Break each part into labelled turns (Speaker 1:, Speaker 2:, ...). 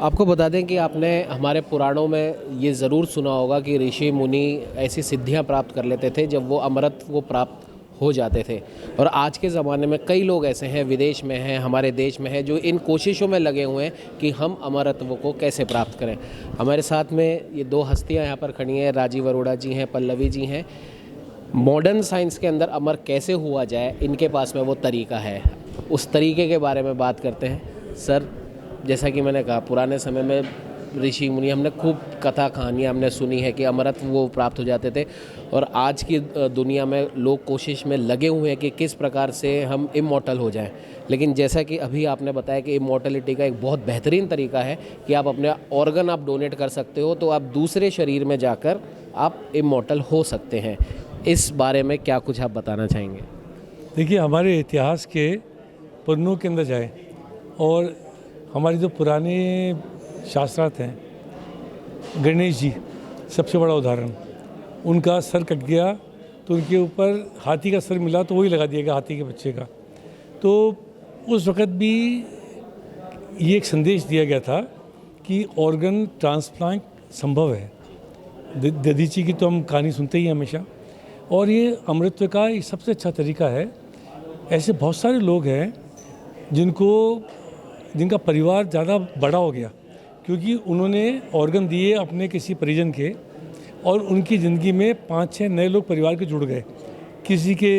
Speaker 1: आपको बता दें कि आपने हमारे पुराणों में ये ज़रूर सुना होगा कि ऋषि मुनि ऐसी सिद्धियां प्राप्त कर लेते थे जब वो अमरत्व को प्राप्त हो जाते थे। और आज के ज़माने में कई लोग ऐसे हैं, विदेश में हैं, हमारे देश में हैं, जो इन कोशिशों में लगे हुए हैं कि हम अमरत्व को कैसे प्राप्त करें। हमारे साथ में ये दो हस्तियां यहाँ पर खड़ी हैं, राजीव अरोड़ा जी हैं, पल्लवी जी हैं। मॉडर्न साइंस के अंदर अमर कैसे हुआ जाए, इनके पास में वो तरीका है। उस तरीके के बारे में बात करते हैं। सर, जैसा कि मैंने कहा, पुराने समय में ऋषि मुनि, हमने खूब कथा कहानियाँ हमने सुनी है कि अमरत्व वो प्राप्त हो जाते थे। और आज की दुनिया में लोग कोशिश में लगे हुए हैं कि किस प्रकार से हम इमॉर्टल हो जाएं। लेकिन जैसा कि अभी आपने बताया कि इमॉर्टलिटी का एक बहुत बेहतरीन तरीका है कि आप अपने ऑर्गन आप डोनेट कर सकते हो, तो आप दूसरे शरीर में जाकर आप इमॉर्टल हो सकते हैं। इस बारे में क्या कुछ आप बताना चाहेंगे?
Speaker 2: देखिए, हमारे इतिहास के पन्नों के अंदर जाए और हमारे जो पुराने शास्त्रार्थ हैं, गणेश जी सबसे बड़ा उदाहरण। उनका सर कट गया तो उनके ऊपर हाथी का सर मिला तो वही लगा दिया गया, हाथी के बच्चे का। तो उस वक़्त भी ये एक संदेश दिया गया था कि ऑर्गन ट्रांसप्लांट संभव है। दधीची की तो हम कहानी सुनते ही हैं हमेशा, और ये अमृतत्व का एक सबसे अच्छा तरीका है। ऐसे बहुत सारे लोग हैं जिनका परिवार ज़्यादा बड़ा हो गया क्योंकि उन्होंने ऑर्गन दिए अपने किसी परिजन के, और उनकी ज़िंदगी में 5-6 नए लोग परिवार के जुड़ गए। किसी के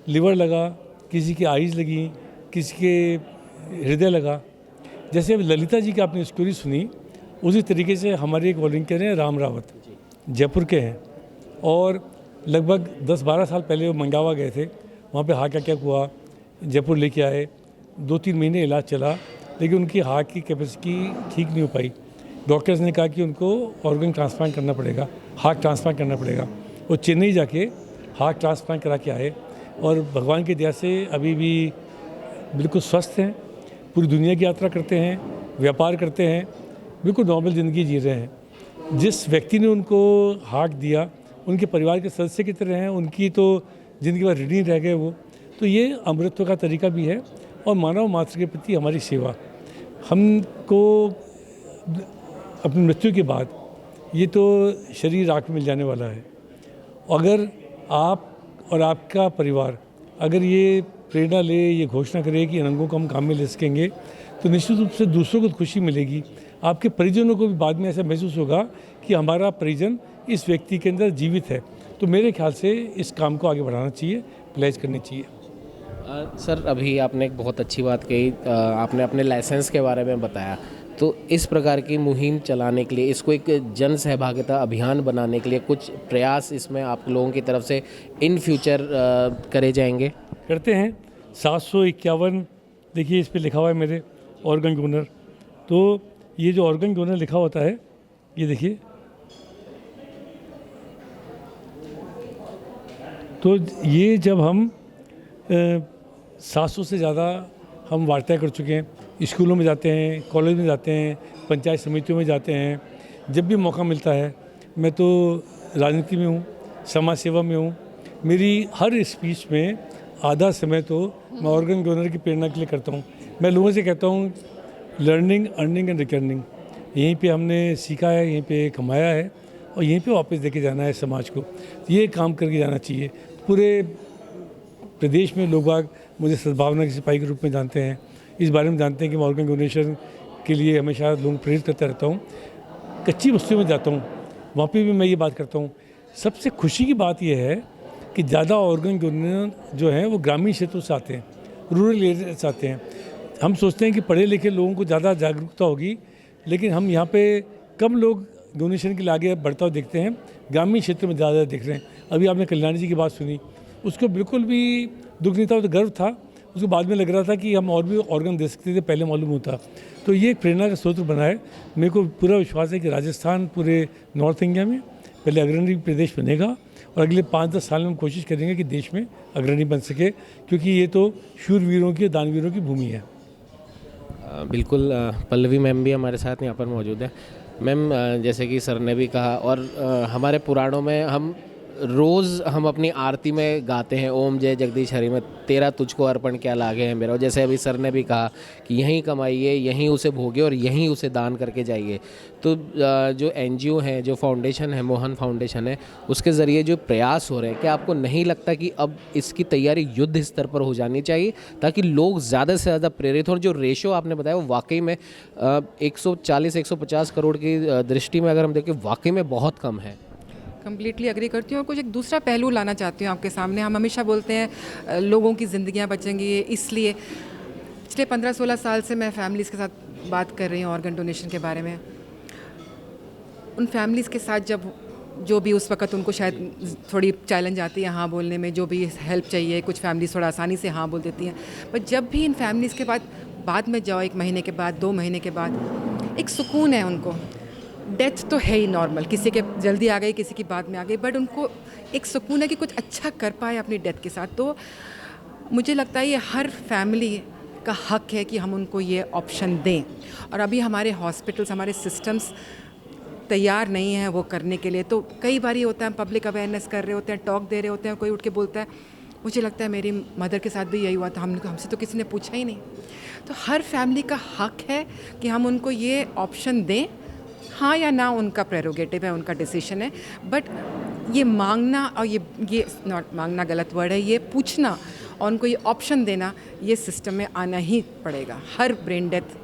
Speaker 2: लिवर लगा, किसी की आइज़ लगी, किसी के हृदय लगा। जैसे अब ललिता जी की आपने स्टोरी सुनी, उसी तरीके से हमारे एक वॉलंटियर हैं राम रावत, जयपुर के हैं, और लगभग 10-12 साल पहले वो मंगावा गए थे। वहाँ पे हार्ट अटैक हुआ, जयपुर लेके आए, 2-3 महीने इलाज चला, लेकिन उनकी हार्ट की कैपेसिटी ठीक नहीं हो पाई। डॉक्टर्स ने कहा कि उनको ऑर्गन ट्रांसप्लांट करना पड़ेगा, हार्ट ट्रांसप्लांट करना पड़ेगा। वो चेन्नई जाके हार्ट ट्रांसप्लांट करा के आए, और भगवान की दया से अभी भी बिल्कुल स्वस्थ हैं, पूरी दुनिया की यात्रा करते हैं, व्यापार करते हैं, बिल्कुल नॉर्मल ज़िंदगी जी रहे हैं। जिस व्यक्ति ने उनको हार्ट दिया, उनके परिवार के सदस्य की तरह हैं, उनकी तो ज़िंदगी भर ऋणी रह गए वो। तो ये अमृतत्व का तरीका भी है, और मानव मात्र के प्रति हमारी सेवा। हमको अपनी मृत्यु के बाद ये तो शरीर राख में मिल जाने वाला है। अगर आप और आपका परिवार अगर ये प्रेरणा ले, ये घोषणा करे कि इन अंगों को हम काम में ले सकेंगे, तो निश्चित रूप से दूसरों को खुशी मिलेगी। आपके परिजनों को भी बाद में ऐसा महसूस होगा कि हमारा परिजन इस व्यक्ति के अंदर जीवित है। तो मेरे ख्याल से इस काम को आगे बढ़ाना चाहिए, प्लेज करनी चाहिए।
Speaker 1: सर, अभी आपने एक बहुत अच्छी बात कही, आपने अपने लाइसेंस के बारे में बताया। तो इस प्रकार की मुहिम चलाने के लिए, इसको एक जन सहभागिता अभियान बनाने के लिए कुछ प्रयास इसमें आप लोगों की तरफ से इन फ्यूचर करे जाएंगे?
Speaker 2: करते हैं। 751 देखिए इस पे लिखा हुआ है मेरे ऑर्गन डोनर। तो ये जो ऑर्गन डोनर लिखा होता है, ये देखिए, तो ये जब हम 700 से ज़्यादा हम वार्ताएँ कर चुके हैं। स्कूलों में जाते हैं, कॉलेज में जाते हैं, पंचायत समितियों में जाते हैं। जब भी मौका मिलता है, मैं तो राजनीति में हूँ, समाज सेवा में हूँ, मेरी हर स्पीच में आधा समय तो मैं ऑर्गन डोनर की प्रेरणा के लिए करता हूँ। मैं लोगों से कहता हूँ, लर्निंग, अर्निंग एंड रिटर्निंग, यहीं पे हमने सीखा है, यहीं पे कमाया है, और यहीं पे वापस लेके जाना है समाज को। ये काम करके जाना चाहिए। पूरे प्रदेश में लोग बाग मुझे सद्भावना के सिपाही के रूप में जानते हैं। इस बारे में जानते हैं कि मैं ऑर्गन डोनेशन के लिए हमेशा लोगों को प्रेरित करता रहता हूँ। कच्ची बस्तियों में जाता हूँ, वहाँ पे भी मैं ये बात करता हूँ। सबसे खुशी की बात यह है कि ज़्यादा ऑर्गन डोनर जो हैं वो ग्रामीण क्षेत्रों से आते हैं, रूरल एरिया से आते हैं। हम सोचते हैं कि पढ़े लिखे लोगों को ज़्यादा जागरूकता होगी, लेकिन हम यहाँ पे कम लोग डोनेशन के लिए आगे बढ़ता हुआ देखते हैं, ग्रामीण क्षेत्र में ज़्यादा देख रहे हैं। अभी आपने कल्याणी जी की बात सुनी, उसको बिल्कुल भी दुख नहीं था, तो गर्व था। उसको बाद में लग रहा था कि हम और भी ऑर्गन दे सकते थे, पहले मालूम होता। तो ये एक प्रेरणा का स्रोत बना है। मेरे को पूरा विश्वास है कि राजस्थान पूरे नॉर्थ इंडिया में पहले अग्रणी प्रदेश बनेगा, और अगले 5-10 साल में हम कोशिश करेंगे कि देश में अग्रणी बन सके, क्योंकि ये तो शूरवीरों की, दानवीरों की भूमि है।
Speaker 1: बिल्कुल। पल्लवी मैम भी हमारे साथ यहाँ पर मौजूद है। मैम, जैसे कि सर ने भी कहा, और हमारे पुराणों में हम रोज़ हम अपनी आरती में गाते हैं ओम जय जगदीश हरि में तेरा तुझको अर्पण क्या लागे हैं मेरा। और जैसे अभी सर ने भी कहा कि यहीं कमाइए, यहीं उसे भोगिए और यहीं उसे दान करके जाइए। तो जो एनजीओ है, जो फाउंडेशन है, मोहन फाउंडेशन है, उसके ज़रिए जो प्रयास हो रहे हैं, क्या आपको नहीं लगता कि अब इसकी तैयारी युद्ध स्तर पर हो जानी चाहिए ताकि लोग ज़्यादा से ज़्यादा प्रेरित हों? जो रेशो आपने बताया वो वाकई में 140-150 करोड़ की दृष्टि में अगर हम देखें वाकई में बहुत कम है।
Speaker 3: कंप्लीटली एग्री करती हूँ और कुछ एक दूसरा पहलू लाना चाहती हूँ आपके सामने। हम हमेशा बोलते हैं लोगों की ज़िंदगियाँ बचेंगी, इसलिए पिछले 15-16 साल से मैं फैमिलीज़ के साथ बात कर रही हूँ ऑर्गन डोनेशन के बारे में। उन फैमिलीज़ के साथ जब जो भी उस वक्त उनको शायद थोड़ी चैलेंज आती है हाँ बोलने में, जो भी हेल्प चाहिए, कुछ फैमिलीज़ थोड़ा आसानी से हाँ बोल देती हैं, पर जब भी इन फैमिलीज़ के बाद में जाओ 1 महीने के बाद, 2 महीने के बाद, एक सुकून है उनको। डेथ तो है ही नॉर्मल, किसी के जल्दी आ गई, किसी की बाद में आ गई, बट उनको एक सुकून है कि कुछ अच्छा कर पाए अपनी डेथ के साथ। तो मुझे लगता है ये हर फैमिली का हक है कि हम उनको ये ऑप्शन दें। और अभी हमारे हॉस्पिटल्स, हमारे सिस्टम्स तैयार नहीं हैं वो करने के लिए। तो कई बार ये होता है हम पब्लिक अवेयरनेस कर रहे होते हैं, टॉक दे रहे होते हैं, कोई उठ के बोलता है, मुझे लगता है मेरी मदर के साथ भी यही हुआ था, हमसे तो किसी ने पूछा ही नहीं। तो हर फैमिली का हक है कि हम उनको ये ऑप्शन दें, हाँ या ना उनका प्रेरोगेटिव है, उनका डिसीजन है। बट ये मांगना और ये नॉट मांगना गलत वर्ड है, ये पूछना और उनको ये ऑप्शन देना, ये सिस्टम में आना ही पड़ेगा हर ब्रेन डेथ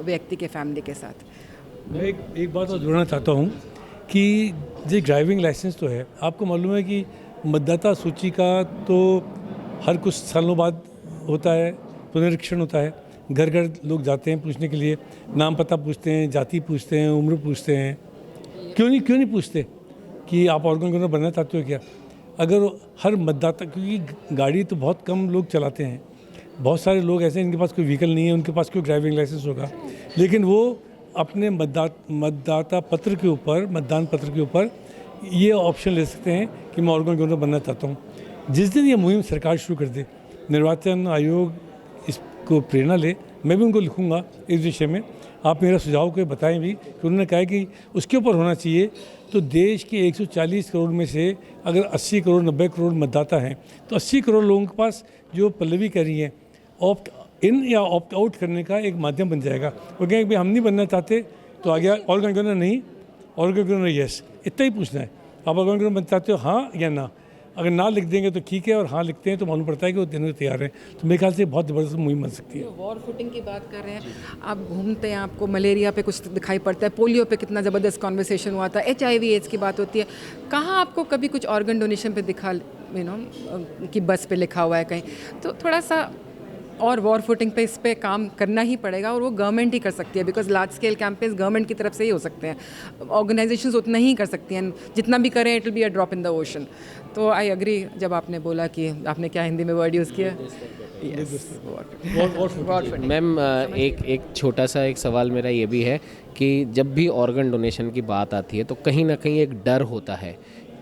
Speaker 3: व्यक्ति के फैमिली के साथ।
Speaker 2: मैं एक बात और जोड़ना चाहता हूँ कि जो ड्राइविंग लाइसेंस तो है, आपको मालूम है कि मतदाता सूची का तो हर कुछ सालों बाद होता है, पुनरीक्षण होता है, घर घर लोग जाते हैं पूछने के लिए, नाम पता पूछते हैं, जाति पूछते हैं, उम्र पूछते हैं। क्यों नहीं पूछते कि आप ऑर्गन डोनर बनना चाहते हो क्या? अगर हर मतदाता, क्योंकि गाड़ी तो बहुत कम लोग चलाते हैं, बहुत सारे लोग ऐसे हैं इनके पास कोई व्हीकल नहीं है, उनके पास कोई ड्राइविंग लाइसेंस होगा, लेकिन वो अपने मतदाता पत्र के ऊपर, मतदान पत्र के ऊपर ये ऑप्शन ले सकते हैं कि मैं ऑर्गन डोनर बनना चाहता हूँ। जिस दिन ये मुहिम सरकार शुरू कर दे, निर्वाचन आयोग इसको प्रेरणा ले, मैं भी उनको लिखूंगा इस विषय में, आप मेरा सुझाव को बताएं भी कि उन्होंने कहा है कि उसके ऊपर होना चाहिए। तो देश के 140 करोड़ में से अगर 80 करोड़ 90 करोड़ मतदाता हैं, तो 80 करोड़ लोगों के पास जो पल्लवी कह रही है ऑप्ट इन या ऑप्ट आउट करने का एक माध्यम बन जाएगा। वो कहेंगे भाई हम नहीं बनना चाहते तो आ गया ऑर्गन डोनर नहीं, ऑर्गन डोनर यस, इतना ही पूछना है। आप ऑर्गन डोनर बनना चाहते हो हाँ या ना? अगर ना लिख देंगे तो ठीक है, और हाँ लिखते हैं तो मालूम पड़ता है कि वो देने को तैयार हैं। तो मेरे ख्याल से बहुत ज़बरदस्त मुहिम बन सकती है।
Speaker 3: वॉर फुटिंग की बात कर रहे हैं आप, घूमते हैं, आपको मलेरिया पे कुछ दिखाई पड़ता है, पोलियो पे कितना ज़बरदस्त कॉन्वर्सेशन हुआ था, HIV एड्स की बात होती है, कहाँ आपको कभी कुछ ऑर्गन डोनेशन पे दिखा कि बस पे लिखा हुआ है कहीं? तो थोड़ा सा और वॉर फुटिंग पे इस पे काम करना ही पड़ेगा, और वो गवर्नमेंट ही कर सकती है, because large scale campaigns government की तरफ से ही हो सकते हैं, ऑर्गेनाइजेशंस उतना ही कर सकती हैं, जितना भी करें it will be a drop in the ocean. तो आई एग्री जब आपने बोला कि आपने क्या हिंदी में वर्ड यूज़ किया,
Speaker 1: मैम एक छोटा सा एक सवाल मेरा ये भी है कि जब भी ऑर्गन डोनेशन की बात आती है तो कहीं ना कहीं एक डर होता है।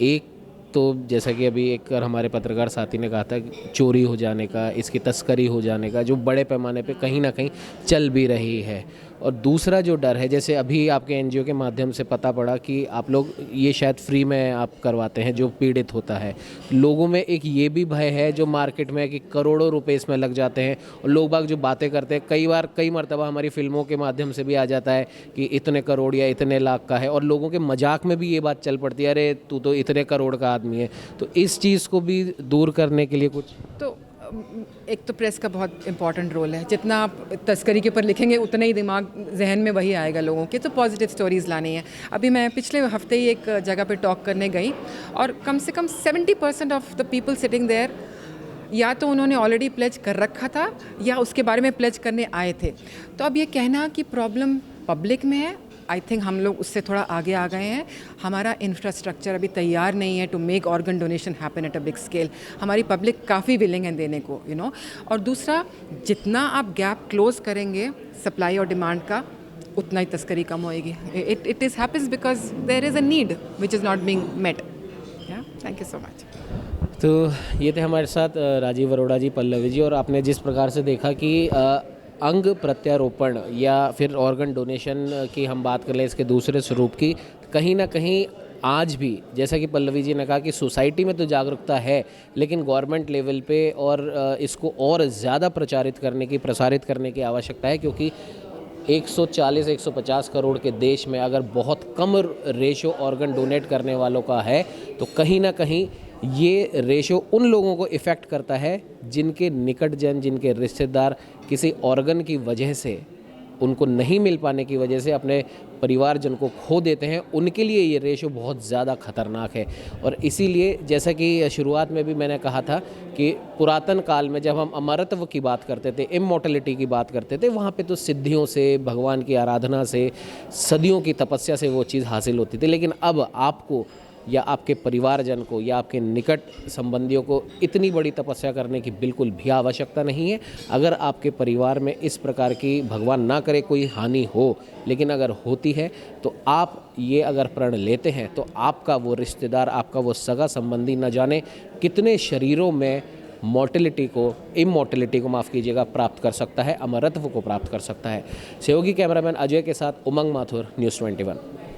Speaker 1: एक तो जैसा कि अभी एक हमारे पत्रकार साथी ने कहा था, चोरी हो जाने का, इसकी तस्करी हो जाने का, जो बड़े पैमाने पे कहीं ना कहीं चल भी रही है। और दूसरा जो डर है, जैसे अभी आपके एनजीओ के माध्यम से पता पड़ा कि आप लोग ये शायद फ्री में आप करवाते हैं जो पीड़ित होता है, लोगों में एक ये भी भय है जो मार्केट में कि करोड़ों रुपए इसमें लग जाते हैं, और लोग बाग जो बातें करते हैं, कई मरतबा हमारी फिल्मों के माध्यम से भी आ जाता है कि इतने करोड़ या इतने लाख का है, और लोगों के मजाक में भी ये बात चल पड़ती है, अरे तू तो इतने करोड़ का आदमी है। तो इस चीज़ को भी दूर करने के लिए कुछ
Speaker 3: तो एक तो प्रेस का बहुत इंपॉर्टेंट रोल है, जितना आप तस्करी के ऊपर लिखेंगे उतना ही दिमाग जहन में वही आएगा लोगों के। तो पॉजिटिव स्टोरीज़ लानी है। अभी मैं पिछले हफ्ते ही एक जगह पे टॉक करने गई, और कम से कम 70% of the people sitting there या तो उन्होंने ऑलरेडी प्लेज कर रखा था या उसके बारे में प्लेज करने आए थे। तो अब ये कहना कि प्रॉब्लम पब्लिक में है, आई थिंक हम लोग उससे थोड़ा आगे आ गए हैं। हमारा इंफ्रास्ट्रक्चर अभी तैयार नहीं है to make organ donation happen at a big scale. हमारी पब्लिक काफ़ी विलिंग है देने को, और दूसरा, जितना आप गैप क्लोज करेंगे सप्लाई और डिमांड का, उतना ही तस्करी कम होएगी। It is happens because there is a need which is not being met. Thank you so much.
Speaker 1: तो ये थे हमारे साथ राजीव अरोड़ा जी, पल्लवी जी, और आपने जिस प्रकार से देखा कि अंग प्रत्यारोपण या फिर ऑर्गन डोनेशन की हम बात कर लें, इसके दूसरे स्वरूप की, कहीं ना कहीं आज भी जैसा कि पल्लवी जी ने कहा कि सोसाइटी में तो जागरूकता है, लेकिन गवर्नमेंट लेवल पे और इसको और ज़्यादा प्रसारित करने की आवश्यकता है, क्योंकि 140-150 करोड़ के देश में अगर बहुत कम रेशो ऑर्गन डोनेट करने वालों का है, तो कहीं ना कहीं ये रेशो उन लोगों को इफ़ेक्ट करता है जिनके निकटजन, जिनके रिश्तेदार किसी ऑर्गन की वजह से, उनको नहीं मिल पाने की वजह से अपने परिवारजन को खो देते हैं। उनके लिए ये रेशो बहुत ज़्यादा खतरनाक है। और इसीलिए जैसा कि शुरुआत में भी मैंने कहा था कि पुरातन काल में जब हम अमरत्व की बात करते थे, इमॉर्टलिटी की बात करते थे, वहाँ पे तो सिद्धियों से, भगवान की आराधना से, सदियों की तपस्या से वो चीज़ हासिल होती थी। लेकिन अब आपको या आपके परिवारजन को या आपके निकट संबंधियों को इतनी बड़ी तपस्या करने की बिल्कुल भी आवश्यकता नहीं है। अगर आपके परिवार में इस प्रकार की, भगवान ना करे कोई हानि हो, लेकिन अगर होती है तो आप ये अगर प्रण लेते हैं तो आपका वो रिश्तेदार, आपका वो सगा संबंधी न जाने कितने शरीरों में इमॉर्टलिटी को माफ़ कीजिएगा, प्राप्त कर सकता है, अमरत्व को प्राप्त कर सकता है। सहयोगी कैमरामैन अजय के साथ उमंग माथुर, न्यूज़ 21।